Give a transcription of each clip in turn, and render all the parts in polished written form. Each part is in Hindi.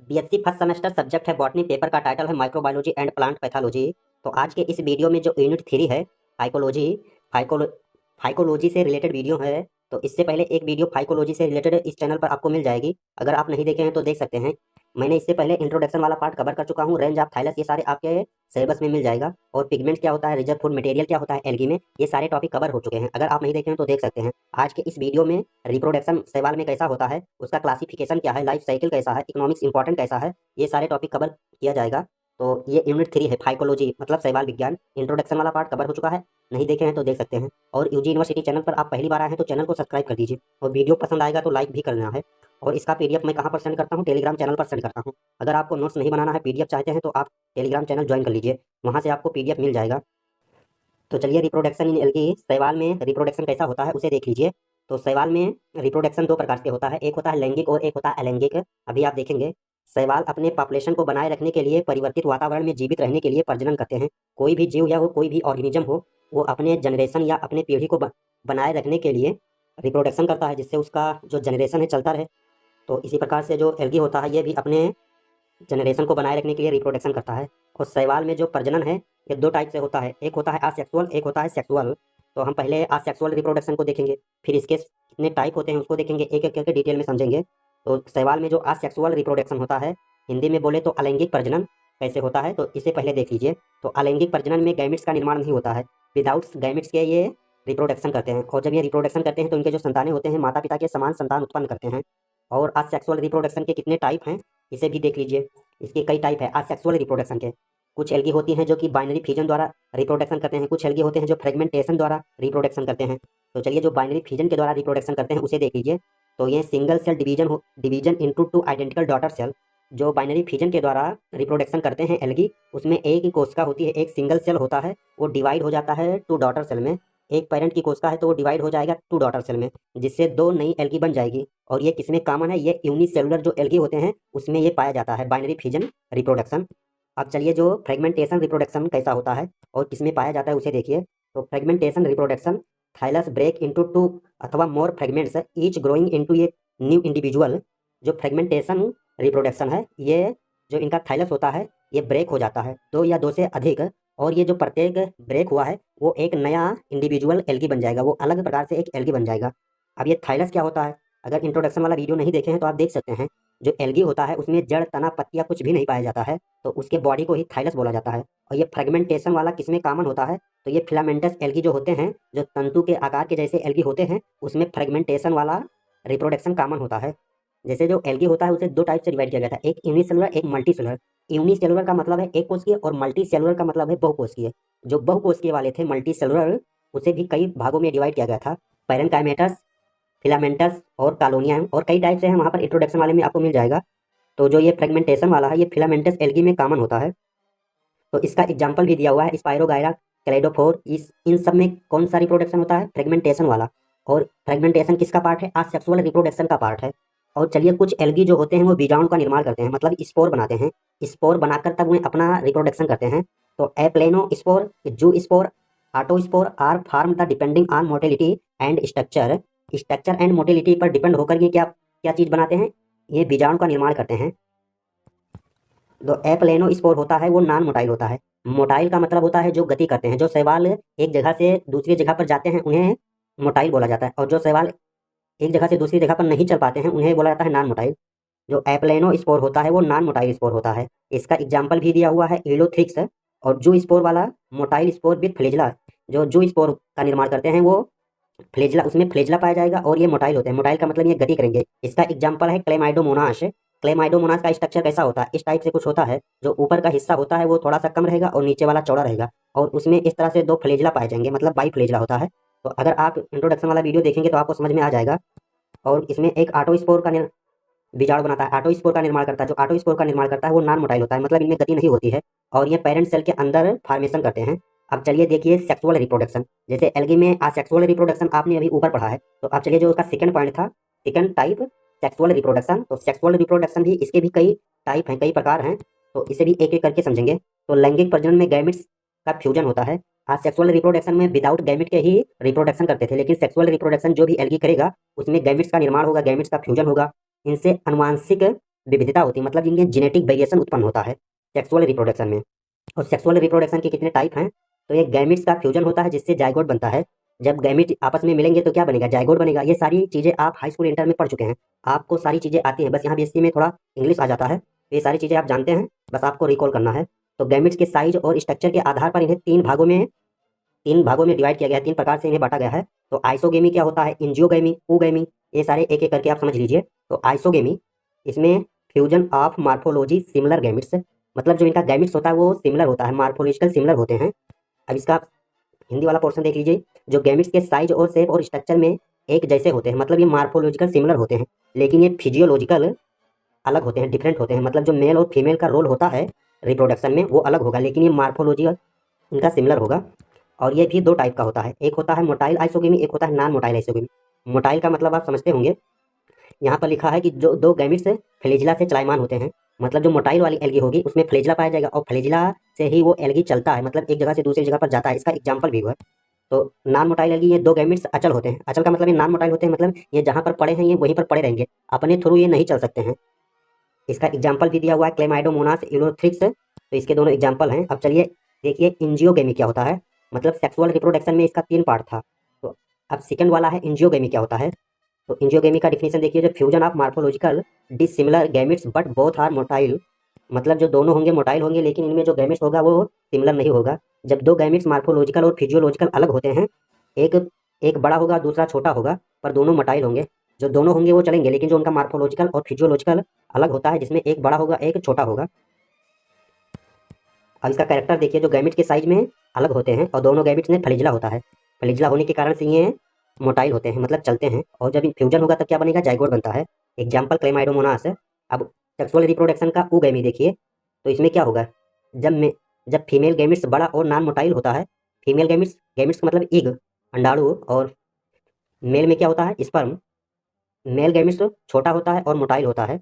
बीएससी फर्स्ट सेमेस्टर सब्जेक्ट है बॉटनी, पेपर का टाइटल है माइक्रोबायोलॉजी एंड प्लांट पैथोलॉजी। तो आज के इस वीडियो में जो यूनिट 3 है फाइकोलॉजी, फाइकोलो फाइकोलॉजी से रिलेटेड वीडियो है। तो इससे पहले एक वीडियो फाइकोलॉजी से रिलेटेड इस चैनल पर आपको मिल जाएगी, अगर आप नहीं देखे हैं तो देख सकते हैं। मैंने इससे पहले इंट्रोडक्शन वाला पार्ट कवर कर चुका हूँ, रेंज ऑफ थाइलस, ये सारे आपके सिलेबस में मिल जाएगा। और पिगमेंट क्या होता है, रिजर्व फूड मटेरियल क्या होता है एल्गी में, ये सारे टॉपिक कवर हो चुके हैं। अगर आप नहीं देखे हैं तो देख सकते हैं। आज के इस वीडियो में रिप्रोडक्शन शैवाल में कैसा होता है, उसका क्लासिफिकेशन क्या है, लाइफ साइकिल कैसा है, इकोनॉमिक्स इंपॉर्टेंट कैसा है, ये सारे टॉपिक कवर किया जाएगा। तो ये यूनिट 3 है फाइकोलॉजी मतलब शैवाल विज्ञान। इंट्रोडक्शन वाला पार्ट कवर हो चुका है, नहीं देखे हैं तो देख सकते हैं। और यूजी यूनिवर्सिटी चैनल पर आप पहली बार आए हैं तो चैनल को सब्सक्राइब कर दीजिए, और वीडियो पसंद आएगा तो लाइक भी करना है। और इसका पीडीएफ मैं कहाँ पर सेंड करता हूँ, टेलीग्राम चैनल पर सेंड करता हूँ। अगर आपको नोट्स नहीं बनाना है, पीडीएफ चाहते हैं तो आप टेलीग्राम चैनल ज्वाइन कर लीजिए, वहाँ से आपको पीडीएफ मिल जाएगा। तो चलिए रिप्रोडक्शन इन एल्गी, शैवाल में रिप्रोडक्शन कैसा होता है उसे देख लीजिए। तो शैवाल में रिप्रोडक्शन दो प्रकार से होता है, एक होता है लैंगिक और एक होता है अलैंगिक। अभी आप देखेंगे शैवाल अपने पॉपुलेशन को बनाए रखने के लिए, परिवर्तित वातावरण में जीवित रहने के लिए प्रजनन करते हैं। कोई भी जीव या वो कोई भी ऑर्गेनिज्म हो, वो अपने जनरेशन या अपने पीढ़ी को बनाए रखने के लिए रिप्रोडक्शन करता है, जिससे उसका जो जनरेशन है चलता रहे। तो इसी प्रकार से जो एल्गी होता है, ये भी अपने जनरेशन को बनाए रखने के लिए रिप्रोडक्शन करता है। और शैवाल में जो प्रजनन है ये दो टाइप से होता है, एक होता है असेक्सुअल, एक होता है सेक्सुअल। तो हम पहले असेक्सुअल रिप्रोडक्शन को देखेंगे, फिर इसके कितने टाइप होते हैं उसको देखेंगे, एक एक करके डिटेल में समझेंगे। तो शैवाल में जो असेक्सुअल रिप्रोडक्शन होता है, हिंदी में बोले तो अलैंगिक प्रजनन कैसे होता है, तो इसे पहले देख लीजिए। तो अलैंगिक प्रजनन में गैमिट्स का निर्माण नहीं होता है, विदाउट गैमिट्स के ये रिप्रोडक्शन करते हैं। और जब ये रिप्रोडक्शन करते हैं तो इनके जो संतानें होते हैं माता पिता के समान संतान उत्पन्न करते हैं। और असेक्सुअल रिप्रोडक्शन के कितने टाइप हैं इसे भी देख लीजिए। इसके कई टाइप है असेक्सुअल रिप्रोडक्शन के। कुछ एल्गी होती हैं जो कि बाइनरी फिजन द्वारा रिप्रोडक्शन करते हैं, कुछ एल्गी होते हैं जो फ्रेगमेंटेशन द्वारा रिप्रोडक्शन करते हैं। तो चलिए जो बाइनरी फिजन के द्वारा रिप्रोडक्शन करते हैं उसे देख लीजिए। तो ये single cell division into two identical daughter cell. जो बाइनरी फिजन के द्वारा रिप्रोडक्शन करते हैं एल्गी, उसमें एक ही कोशिका होती है, एक सिंगल सेल होता है, वो डिवाइड हो जाता है टू डॉटर सेल में। एक पेरेंट की कोशिका है तो वो डिवाइड हो जाएगा टू डॉटर सेल में, जिससे दो नई एल्गी बन जाएगी। और ये किसमें कॉमन है, ये यूनिसेलुलर जो एल्गी होते हैं उसमें ये पाया जाता है, बाइनरी फिजन रिप्रोडक्शन। अब चलिए जो फ्रेगमेंटेशन रिप्रोडक्शन कैसा होता है और किसमें पाया जाता है उसे देखिए। तो fragmentation reproduction, thallus break into two अथवा more fragments each growing into a new individual. जो फ्रेगमेंटेशन रिप्रोडक्शन है, ये जो इनका थाइलस होता है ये ब्रेक हो जाता है, दो या दो से अधिक। और ये जो प्रत्येक ब्रेक हुआ है वो एक नया इंडिविजुअल एल्गी बन जाएगा, वो अलग प्रकार से एक एल्गी बन जाएगा। अब ये थाइलस क्या होता है, अगर इंट्रोडक्शन वाला वीडियो नहीं देखे हैं तो आप देख सकते हैं। जो एल्गी होता है उसमें जड़, तना, पत्तियां कुछ भी नहीं पाया जाता है, तो उसके बॉडी को ही थाइलस बोला जाता है। और ये फ्रेगमेंटेशन वाला किसमें कॉमन होता है, तो ये फिलामेंटस एल्गी जो होते हैं, जो तंतु के आकार के जैसे एल्गी होते हैं, उसमें फ्रेगमेंटेशन वाला रिप्रोडक्शन कॉमन होता है। जैसे जो एल्गी होता है उसे दो टाइप से डिवाइड किया गया था, एक यूनिसेलुलर एक मल्टीसेलुलर। यूनिसेलुलर का मतलब है एक कोशिकीय और मल्टीसेलुलर का मतलब है बहुकोशिकीय। जो बहुकोशिकीय वाले थे मल्टीसेलुलर, उसे भी कई भागों में डिवाइड किया गया था, पैरेनकाइमेटस, फिलामेंटस और कॉलोनिया, और कई टाइप से हैं, वहाँ पर इंट्रोडक्शन वाले में आपको मिल जाएगा। तो जो ये फ्रेगमेंटेशन वाला है ये फिलामेंटस एल्गी में कॉमन होता है। तो इसका एग्जाम्पल भी दिया हुआ है, स्पाइरोगायरा, कैलेडोफोर। इस इन सब में कौन सा रिप्रोडक्शन होता है, फ्रेगमेंटेशन वाला। और फ्रेगमेंटेशन किसका पार्ट है, असेक्सुअल रिप्रोडक्शन का पार्ट है। और चलिए कुछ एल्गी जो होते हैं वो बीजाणु का निर्माण करते हैं, मतलब स्पोर बनाते हैं। स्पोर बनाकर तब उन्हें अपना रिप्रोडक्शन करते हैं। तो aplanospore, zoospore, autospore are form the depending on motility and structure and motility पर डिपेंड होकर ये क्या क्या चीज़ बनाते हैं, ये बीजाणु का निर्माण करते हैं। जो एप्लेनो स्पोर होता है वो नॉन मोटाइल होता है। मोटाइल का मतलब होता है जो गति करते हैं, जो शैवाल एक जगह से दूसरी जगह पर जाते हैं उन्हें मोटाइल बोला जाता है। और जो शैवाल एक जगह से दूसरी जगह पर नहीं चल पाते हैं उन्हें बोला जाता है नॉन मोटाइल। जो एप्लेनो स्पोर होता है वो नॉन मोटाइल स्पोर होता है। इसका एग्जाम्पल भी दिया हुआ है, इलोथ्रिक्स। और जू स्पोर वाला मोटाइल स्पोर विथ फ्लेजला, जो जू स्पोर का निर्माण करते हैं वो फ्लेजला, उसमें फ्लेजला पाया जाएगा और ये मोटाइल होते हैं। मोटाइल का मतलब ये गति करेंगे। इसका एग्जाम्पल है क्लेमाइडोमोनास। क्लेमाइडोमोनास का स्ट्रक्चर कैसा होता है, इस टाइप से कुछ होता है, जो ऊपर का हिस्सा होता है वो थोड़ा सा कम रहेगा और नीचे वाला चौड़ा रहेगा, और उसमें इस तरह से दो फ्लेजला पाए जाएंगे, मतलब बाई फ्लेजला होता है। तो अगर आप इंट्रोडक्शन वाला वीडियो देखेंगे तो आपको समझ में आ जाएगा। और इसमें एक ऑटोस्पोर का बीजाणु बनाता है, ऑटोस्पोर का निर्माण करता है। जो ऑटोस्पोर का निर्माण करता है वो नॉन मोटाइल होता है, मतलब इनमें गति नहीं होती है, और ये पेरेंट सेल के अंदर फॉर्मेशन करते हैं। अब चलिए देखिए सेक्सुअल रिप्रोडक्शन। जैसे एल्गी में असेक्सुअल रिप्रोडक्शन आपने अभी ऊपर पढ़ा है, तो अब चलिए जो उसका सेकंड पॉइंट था, सेकंड टाइप सेक्सुअल रिप्रोडक्शन। तो सेक्सुअल रिप्रोडक्शन भी, इसके भी कई टाइप हैं, कई प्रकार हैं, तो इसे भी एक एक करके समझेंगे। तो लैंगिक प्रजनन में गैमिट्स का फ्यूजन होता है। सेक्सुअल रिप्रोडक्शन में विदाउट गैमिट के ही रिप्रोडक्शन करते थे, लेकिन सेक्सुअल रिप्रोडक्शन जो भी एल्गी करेगा उसमें गैमिट्स का निर्माण होगा, गैमिट्स का फ्यूजन होगा। इनसे अनुवांशिक विविधता होती है, मतलब इनके जेनेटिक वेरिएशन उत्पन्न होता है सेक्सुअल रिप्रोडक्शन में। और सेक्सुअल रिप्रोडक्शन के कितने टाइप हैं? तो एक गैमिट्स का फ्यूजन होता है जिससे जाइगोट बनता है। जब गैमिट आपस में मिलेंगे तो क्या बनेगा? जाइगोट बनेगा। ये सारी चीज़ें आप हाई स्कूल इंटर में पढ़ चुके हैं, आपको सारी चीज़ें आती हैं, बस यहाँ बीएससी में थोड़ा इंग्लिश आ जाता है। ये सारी चीज़ें आप जानते हैं, बस आपको रिकॉल करना है। तो गैमिट्स के साइज और स्ट्रक्चर के आधार पर इन्हें तीन भागों में डिवाइड किया गया है, तीन प्रकार से इन्हें बांटा गया है। तो आइसोगेमी क्या होता है, एंजियोगेमी, ooगेमी, ये सारे एक एक करके आप समझ लीजिए। तो आइसोगेमी, इसमें fusion of morphology similar gametes, मतलब जो इनका गैमिट्स होता है वो सिमिलर होता है, मार्फोलॉजिकल सिमिलर होते हैं। अब इसका हिंदी वाला पोर्शन देख लीजिए। जो गैमिट्स के साइज और शेप और स्ट्रक्चर में एक जैसे होते हैं, मतलब ये मार्फोलॉजिकल सिमिलर होते हैं, लेकिन ये फिजियोलॉजिकल अलग होते हैं, डिफरेंट होते हैं। मतलब जो मेल और फीमेल का रोल होता है रिप्रोडक्शन में वो अलग होगा, लेकिन ये मार्फोलॉजिकल इनका सिमिलर होगा। और ये भी दो टाइप का होता है, एक होता है मोटाइल आइसोगेमी, एक होता है नॉन मोटाइल आइसोगेमी। मोटाइल का मतलब आप समझते होंगे, यहाँ पर लिखा है कि जो दो गैमिट्स फ्लैजिला से चलायमान होते हैं, मतलब जो मोटाइल वाली एल्गी होगी उसमें फ्लैजिला पाया जाएगा और फ्लैजिला से ही वो एल्गी चलता है, मतलब एक जगह से दूसरी जगह पर जाता है। इसका एग्जाम्पल भी हुआ है। तो नॉन मोटाइल एल्गी, ये दो गैमिट्स अचल होते हैं। अचल का मतलब ये नॉन मोटाइल होते हैं, मतलब ये जहाँ पर पड़े हैं ये वहीं पर पड़े रहेंगे, अपने थ्रू ये नहीं चल सकते हैं। इसका एग्जाम्पल भी दिया हुआ है, क्लेमाइडोमोनास यूलोथ्रिक्स। तो इसके दोनों एग्जाम्पल हैं। अब चलिए देखिए एंजियोगेमी क्या होता है, मतलब सेक्सुअल रिप्रोडक्शन में इसका तीन पार्ट था। तो अब सेकंड वाला है एंजियोगेमी क्या होता है। तो एंजियोगेमी का डिफिनेशन देखिए, जो fusion of morphological dissimilar gametes but both are motile, मतलब जो दोनों होंगे मोटाइल होंगे, लेकिन इनमें जो गैमेट्स होगा वो सिमिलर नहीं होगा। जब दो गैमेट्स मार्फोलॉजिकल और फिजियोलॉजिकल अलग होते हैं, एक एक बड़ा होगा दूसरा छोटा होगा, पर दोनों मोटाइल होंगे। जो दोनों होंगे वो चलेंगे, लेकिन जो उनका मार्फोलॉजिकल और फिजियोलॉजिकल अलग होता है, जिसमें एक बड़ा होगा एक छोटा होगा। अब इसका कैरेक्टर देखिए, जो गैमेट के साइज में अलग होते हैं और दोनों गैमेट्स में फ्लैजिला होता है। फ्लैजिला होने के कारण से ये मोटाइल होते हैं, मतलब चलते हैं। और जब फ्यूजन होगा तब क्या बनेगा? जाइगोट बनता है। एग्जाम्पल क्लेमाइडोमोनास है। अब सेक्सुअल रिप्रोडक्शन का ooगेमी देखिए, तो इसमें क्या होगा? जब फीमेल गैमेट्स बड़ा और नॉन मोटाइल होता है, फीमेल गैमेट्स गैमेट्स का मतलब एग, अंडाणु, और मेल में क्या होता है? स्पर्म। मेल गैमेट्स छोटा होता है और मोटाइल होता है।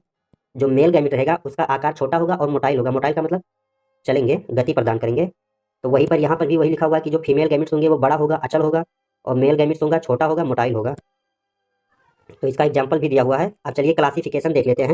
जो मेल गैमेट रहेगा उसका आकार छोटा होगा और मोटाइल होगा। मोटाइल का मतलब चलेंगे, गति प्रदान करेंगे। तो वहीं पर यहाँ पर भी वही लिखा हुआ है कि जो फीमेल गैमेट्स होंगे वो बड़ा होगा, अचल होगा, और मेल गैमेट्स होगा छोटा होगा, मोटाइल होगा। तो इसका एग्जाम्पल भी दिया हुआ है। अब चलिए क्लासिफिकेशन देख लेते हैं।